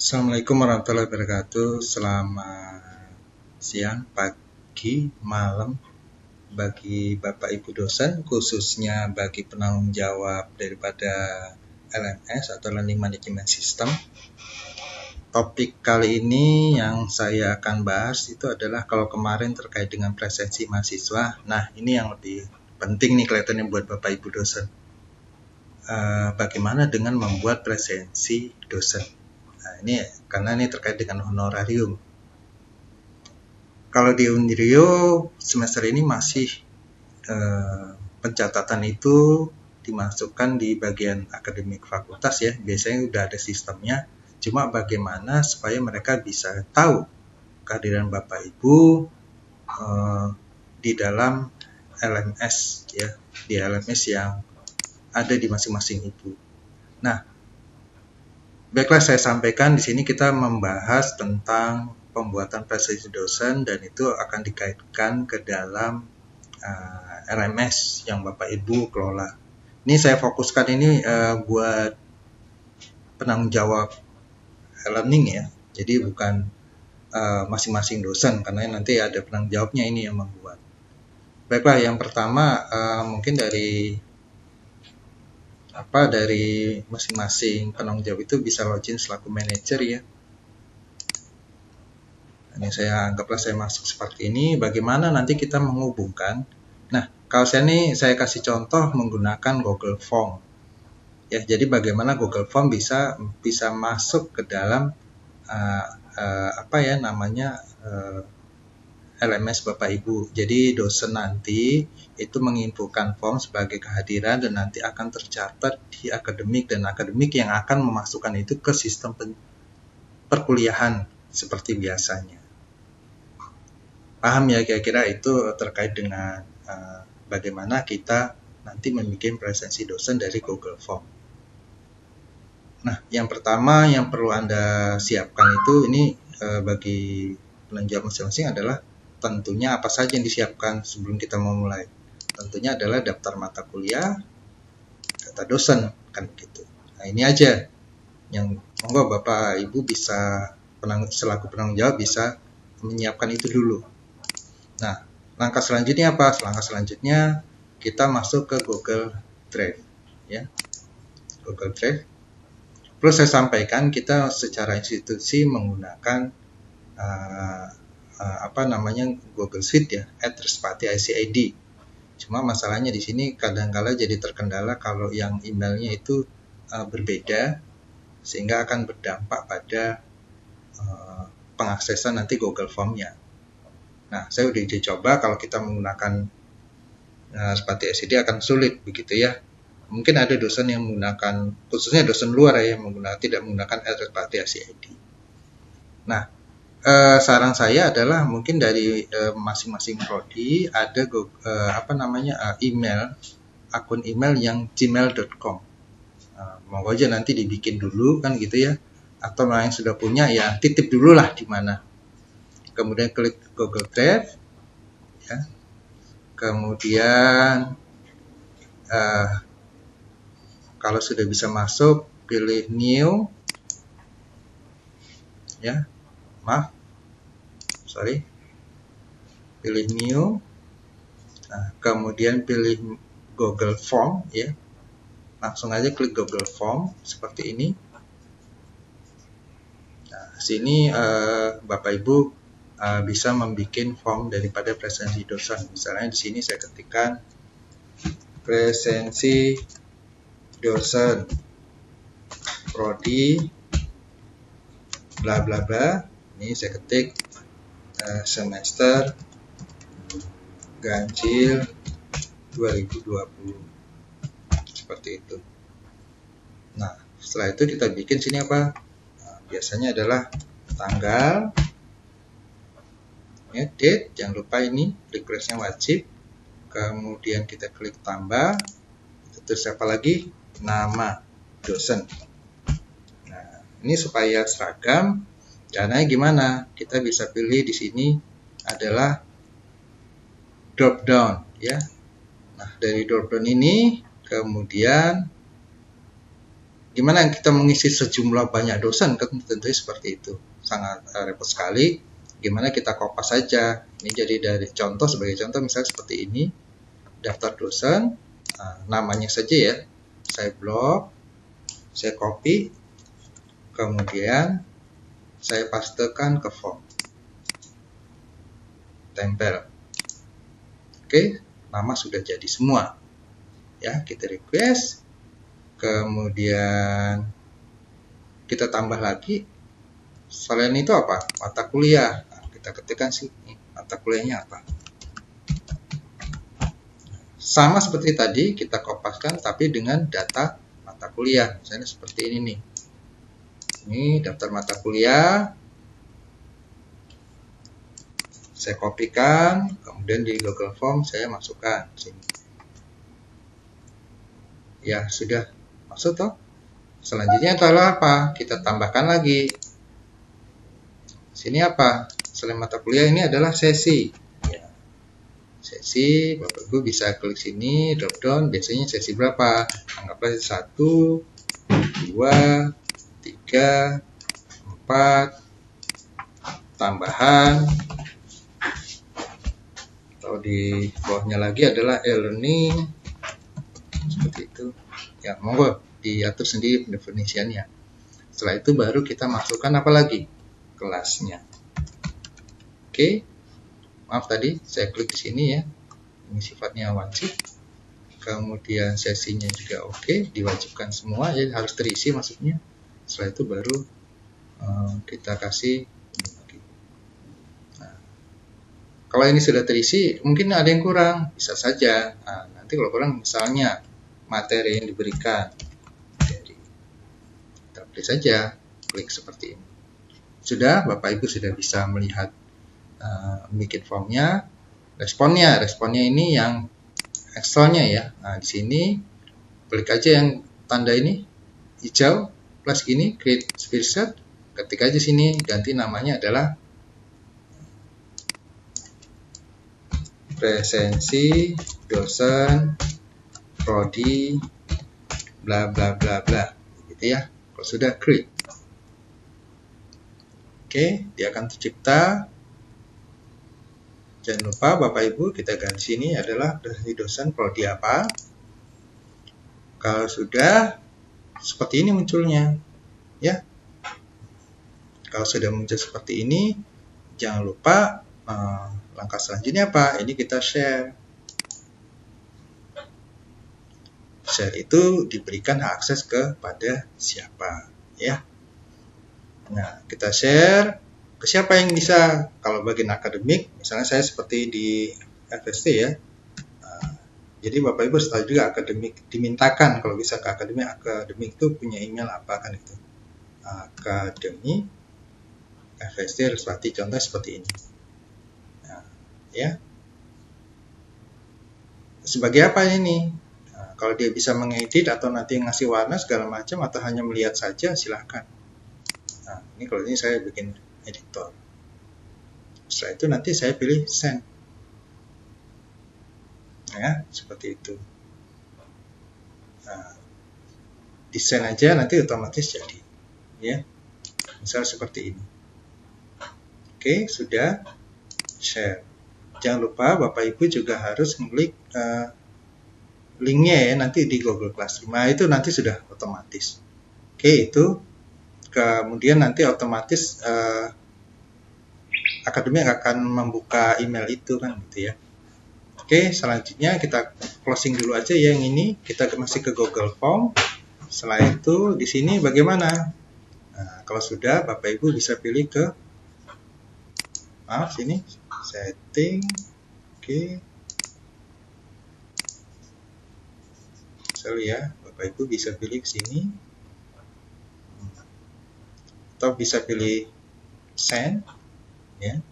Assalamualaikum warahmatullahi wabarakatuh. Selamat siang, pagi, malam bagi Bapak Ibu dosen, khususnya bagi penanggung jawab daripada LMS atau Learning Management System. Topik kali ini yang saya akan bahas itu adalah kalau kemarin terkait dengan presensi mahasiswa. Nah, ini yang lebih penting nih kelihatannya buat Bapak Ibu dosen. Bagaimana dengan membuat presensi dosen? Nah, ini karena ini terkait dengan honorarium. Kalau di Unrio semester ini masih pencatatan itu dimasukkan di bagian akademik fakultas ya. Biasanya udah ada sistemnya. Cuma bagaimana supaya mereka bisa tahu kehadiran Bapak Ibu di dalam LMS ya, di LMS yang ada di masing-masing ibu. Nah, baiklah saya sampaikan di sini kita membahas tentang pembuatan presensi dosen dan itu akan dikaitkan ke dalam LMS yang Bapak Ibu kelola. Ini saya fokuskan ini buat penanggung jawab learning ya. Jadi bukan masing-masing dosen karena nanti ada penanggung jawabnya ini yang membuat. Baiklah, yang pertama mungkin dari masing-masing penanggung jawab itu bisa login selaku manajer ya. Ini saya anggaplah saya masuk seperti ini. Bagaimana nanti kita menghubungkan? Nah, kalau saya kasih contoh menggunakan Google Form. Ya, jadi bagaimana Google Form bisa masuk ke dalam LMS Bapak Ibu. Jadi dosen nanti itu menginfokan form sebagai kehadiran dan nanti akan tercatat di akademik dan akademik yang akan memasukkan itu ke sistem perkuliahan seperti biasanya. Paham ya kira-kira itu terkait dengan bagaimana kita nanti membuat presensi dosen dari Google Form. Nah, yang pertama yang perlu Anda siapkan itu ini bagi penanggung masing-masing adalah tentunya apa saja yang disiapkan sebelum kita memulai. Tentunya adalah daftar mata kuliah, data dosen, kan gitu. Nah, ini aja yang monggo Bapak Ibu bisa selaku penanggung jawab bisa menyiapkan itu dulu. Nah, langkah selanjutnya apa? Langkah selanjutnya kita masuk ke Google Drive ya. Google Drive. Perlu saya sampaikan kita secara institusi menggunakan Google Suite ya, @respati ICID. Cuma masalahnya di sini kadang-kala jadi terkendala kalau yang emailnya itu berbeda sehingga akan berdampak pada pengaksesan nanti Google Form-nya. Nah, saya udah dicoba kalau kita menggunakan Respati ICID akan sulit begitu ya. Mungkin ada dosen yang menggunakan, khususnya dosen luar ya, yang tidak menggunakan Respati ICID. Nah, saran saya adalah mungkin dari masing-masing prodi ada akun email yang gmail.com. Mau aja nanti dibikin dulu kan gitu ya, atau yang sudah punya ya titip dulu lah di mana. Kemudian klik Google Drive ya. Kemudian kalau sudah bisa masuk pilih new ya. Pilih new. Nah, kemudian pilih Google Form ya. Langsung aja klik Google Form seperti ini. Nah, sini Bapak Ibu bisa membuat form daripada presensi dosen. Misalnya di sini saya ketikkan presensi dosen prodi bla bla bla. Ini saya ketik semester ganjil 2020 seperti itu. Nah, setelah itu kita bikin sini apa? Nah, biasanya adalah tanggal ya, date, jangan lupa ini requestnya wajib. Kemudian kita klik tambah, terus apa lagi? Nama dosen. Nah, ini supaya seragam. Caranya gimana? Kita bisa pilih di sini adalah drop down ya. Nah, dari drop down ini kemudian gimana kita mengisi sejumlah banyak dosen, kan tentunya seperti itu. Sangat repot sekali. Gimana kita kopas saja. Ini jadi dari contoh, sebagai contoh misalnya seperti ini. Daftar dosen, namanya saja ya. Saya blok, saya copy, kemudian saya pastekan ke form. Tempel. Oke, nama sudah jadi semua. Ya, kita request, kemudian kita tambah lagi. Selain itu apa? Mata kuliah. Nah, kita ketikkan sini mata kuliahnya apa. Sama seperti tadi, kita kopaskan tapi dengan data mata kuliah. Misalnya seperti ini nih. Ini daftar mata kuliah. Saya kopikan, kemudian di Google Form saya masukkan sini. Ya, sudah masuk toh. Selanjutnya adalah apa? Kita tambahkan lagi. Sini apa? Selain mata kuliah ini adalah sesi. Ya. Sesi, Bapak Ibu bisa klik sini, drop down, biasanya sesi berapa? Anggaplah 1, 2, 3, 4, tambahan. Kalau di bawahnya lagi adalah e-learning, seperti itu. Ya, monggo diatur sendiri definisiannya. Setelah itu baru kita masukkan apa lagi? Kelasnya. Oke. Maaf tadi saya klik di sini ya. Ini sifatnya wajib. Kemudian sesinya juga oke, diwajibkan semua, jadi harus terisi maksudnya. Setelah itu baru kita kasih ini lagi. Nah, kalau ini sudah terisi, mungkin ada yang kurang, bisa saja. Nah, nanti kalau kurang misalnya materi yang diberikan, jadi kita pilih saja, klik seperti ini. Sudah, Bapak Ibu sudah bisa melihat bikin formnya, responnya ini yang Excelnya ya. Nah, di sini klik aja yang tanda ini hijau plus gini, create spreadsheet, ketik aja sini, ganti namanya adalah presensi dosen prodi bla bla bla bla, gitu ya. Kalau sudah create, oke, dia akan tercipta. Jangan lupa Bapak Ibu kita ganti sini adalah presensi dosen prodi apa. Kalau sudah seperti ini munculnya, ya. Kalau sudah muncul seperti ini, jangan lupa langkah selanjutnya apa? Ini kita share. Share itu diberikan hak akses kepada siapa, ya. Nah, kita share ke siapa yang bisa. Kalau bagian akademik, misalnya saya seperti di FST ya. Jadi Bapak Ibu setelah juga akademik dimintakan kalau bisa ke akademik itu punya email apa kan itu. Akademik FST Respati, contoh seperti ini. Nah, ya. Sebagai apa ini? Nah, kalau dia bisa mengedit atau nanti ngasih warna segala macam atau hanya melihat saja, silahkan. Nah, ini kalau ini saya bikin editor. Setelah itu nanti saya pilih send. Ya, seperti itu. Nah, desain aja nanti otomatis jadi. Ya, misal seperti ini. Oke, sudah share. Jangan lupa Bapak Ibu juga harus klik linknya ya nanti di Google Classroom. Nah, itu nanti sudah otomatis. Oke, itu kemudian nanti otomatis akademik akan membuka email itu kan gitu ya. Oke, selanjutnya kita closing dulu aja ya yang ini. Kita masih ke Google Form. Setelah itu di sini bagaimana? Nah, kalau sudah Bapak Ibu bisa pilih ke sini setting. Oke. Sorry ya, Bapak Ibu bisa pilih ke sini. Atau bisa pilih send ya.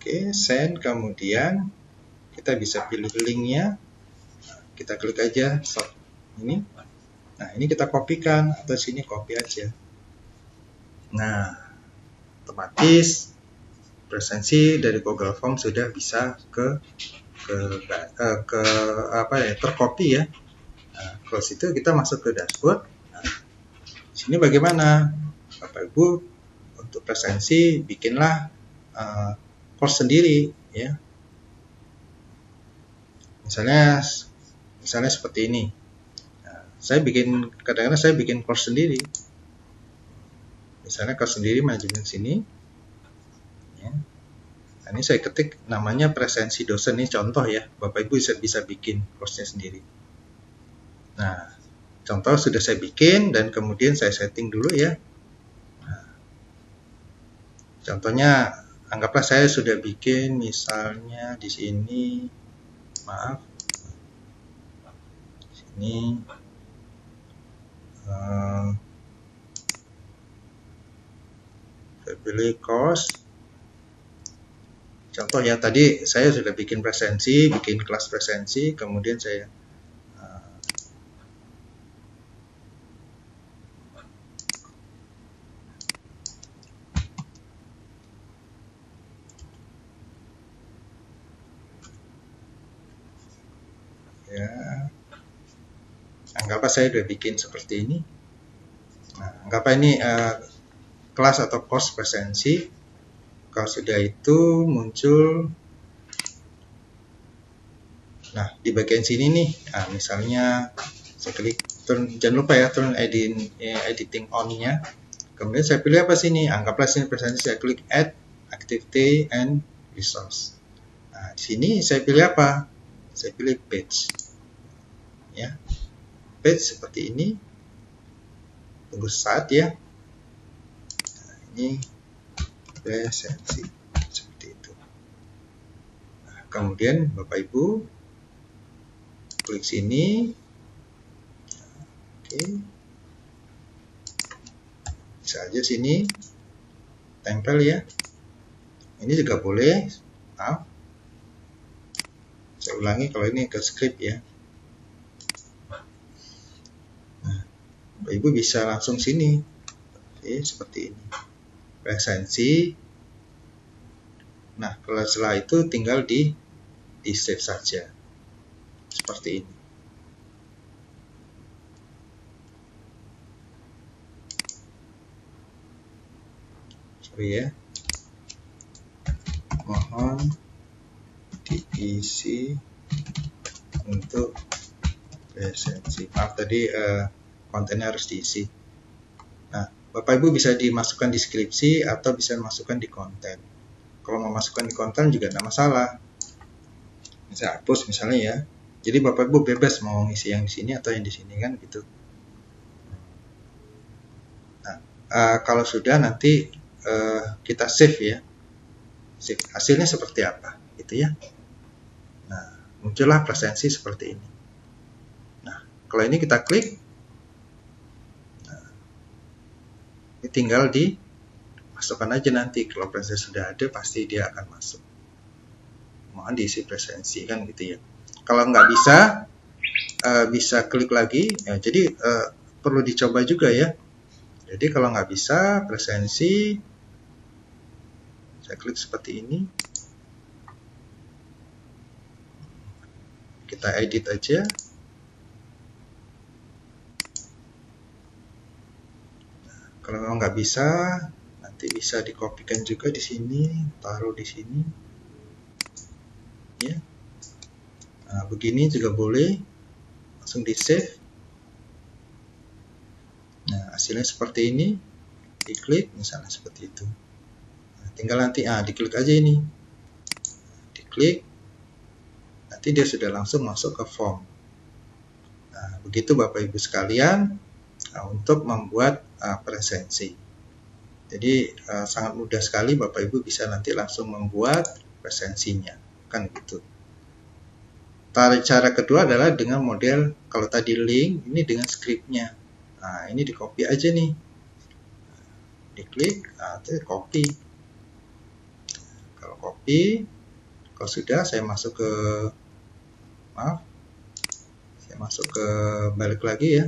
Oke, send, kemudian kita bisa pilih linknya, kita klik aja stop ini. Nah, ini kita kopikan atau sini copy aja. Nah, otomatis presensi dari Google Form sudah bisa tercopy ya. Nah, close itu kita masuk ke dashboard. Nah, di sini bagaimana? Bapak Ibu untuk presensi bikinlah course sendiri ya. Misalnya seperti ini. Nah, kadang-kadang saya bikin course sendiri. Misalnya course sendiri manajemen sini. Ya. Nah, ini saya ketik namanya presensi dosen, ini contoh ya. Bapak Ibu bisa bikin course-nya sendiri. Nah, contoh sudah saya bikin dan kemudian saya setting dulu ya. Nah, contohnya anggaplah saya sudah bikin misalnya di sini, maaf, di sini saya pilih course. Contoh ya, tadi saya sudah bikin presensi, bikin kelas presensi, kemudian saya ya, anggaplah saya sudah bikin seperti ini. Nah, anggaplah ini kelas atau course presensi. Kalau sudah itu muncul, nah di bagian sini nih, nah, misalnya saya klik jangan lupa ya turn editing on-nya. Kemudian saya pilih apa sini? Anggaplah sini presensi, saya klik add activity and resource. Nah, di sini saya pilih apa? Saya pilih page. Ya, page seperti ini. Tunggu saat ya. Nah, ini presensi seperti itu. Nah, kemudian Bapak Ibu klik sini. Oke. Bisa aja sini tempel ya. Ini juga boleh. Maaf. Saya ulangi kalau ini ke script ya. Nah, Bapak Ibu bisa langsung sini. Oke, seperti ini. Presensi. Nah, kalau setelah itu tinggal di save saja. Seperti ini. Sorry ya. Mohon diisi untuk presensi. Maaf tadi kontennya harus diisi. Nah, Bapak Ibu bisa dimasukkan di deskripsi atau bisa dimasukkan di konten. Kalau mau masukkan di konten juga tidak masalah. Bisa hapus misalnya ya. Jadi Bapak Ibu bebas mau ngisi yang di sini atau yang di sini kan gitu. Nah, kalau sudah nanti kita save ya. Save hasilnya seperti apa gitu ya. Nah, muncullah presensi seperti ini. Nah, kalau ini kita klik, nah, ini tinggal dimasukkan aja nanti. Kalau presensi sudah ada, pasti dia akan masuk. Mohon diisi presensi kan gitu ya. Kalau nggak bisa, bisa klik lagi. Ya, jadi perlu dicoba juga ya. Jadi kalau nggak bisa presensi, saya klik seperti ini. Kita edit aja. Nah, kalau memang nggak bisa, nanti bisa dikopikan juga di sini, taruh di sini. Ya. Nah, begini juga boleh. Langsung di save. Nah, hasilnya seperti ini. Diklik misalnya seperti itu. Nah, tinggal nanti diklik aja ini. Diklik. Nanti dia sudah langsung masuk ke form. Nah, begitu Bapak Ibu sekalian untuk membuat presensi. Jadi sangat mudah sekali Bapak Ibu bisa nanti langsung membuat presensinya. Kan gitu. Cara kedua adalah dengan model, kalau tadi link, ini dengan scriptnya. Nah, ini di copy aja nih. Diklik, itu copy. Kalau copy, kalau sudah saya masuk ke, saya masuk ke balik lagi ya.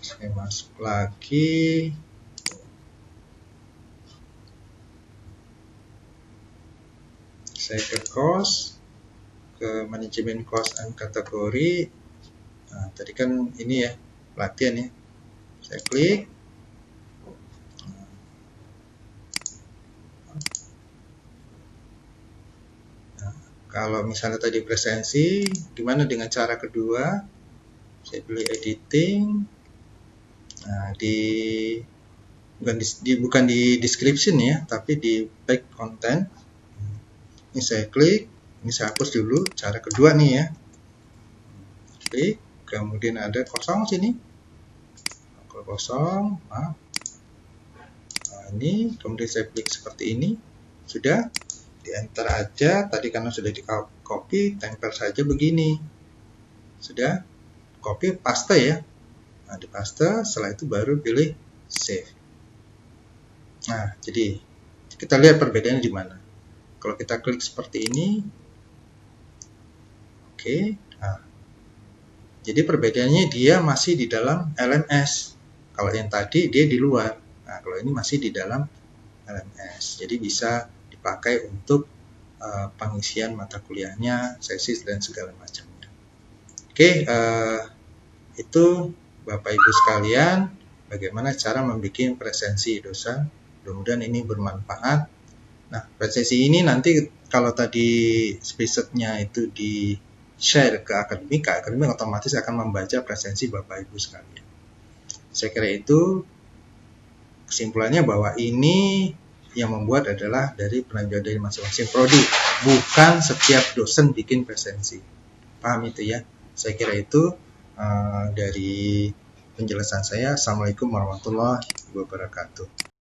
Saya masuk lagi. Saya ke cost, ke manajemen cost and kategori. Nah, tadi kan ini ya pelatihan ya. Saya klik. Nah, kalau misalnya tadi presensi, gimana dengan cara kedua? Saya pilih editing. Nah, bukan di description ya, tapi di back content. Ini saya klik, ini saya hapus dulu cara kedua nih ya. Klik, kemudian ada kosong sini. Kalau kosong, nah ini, kemudian saya klik seperti ini. Sudah, di enter aja. Tadi karena sudah di copy, tempel saja begini. Sudah, copy, paste ya. Nah, di paste, setelah itu baru pilih save. Nah, jadi kita lihat perbedaannya di mana. Kalau kita klik seperti ini, oke. Nah, jadi perbedaannya dia masih di dalam LMS. Kalau yang tadi dia di luar. Nah, kalau ini masih di dalam LMS. Jadi bisa dipakai untuk pengisian mata kuliahnya, sesi dan segala macamnya. Oke, itu Bapak Ibu sekalian, bagaimana cara membuat presensi dosen. Mudah-mudahan ini bermanfaat. Nah, presensi ini nanti kalau tadi spesiesnya itu di share ke akademik otomatis akan membaca presensi Bapak Ibu sekalian. Saya kira itu kesimpulannya bahwa ini yang membuat adalah dari penanggung dari masing-masing prodi, bukan setiap dosen bikin presensi. Paham itu ya? Saya kira itu dari penjelasan saya. Assalamualaikum warahmatullahi wabarakatuh.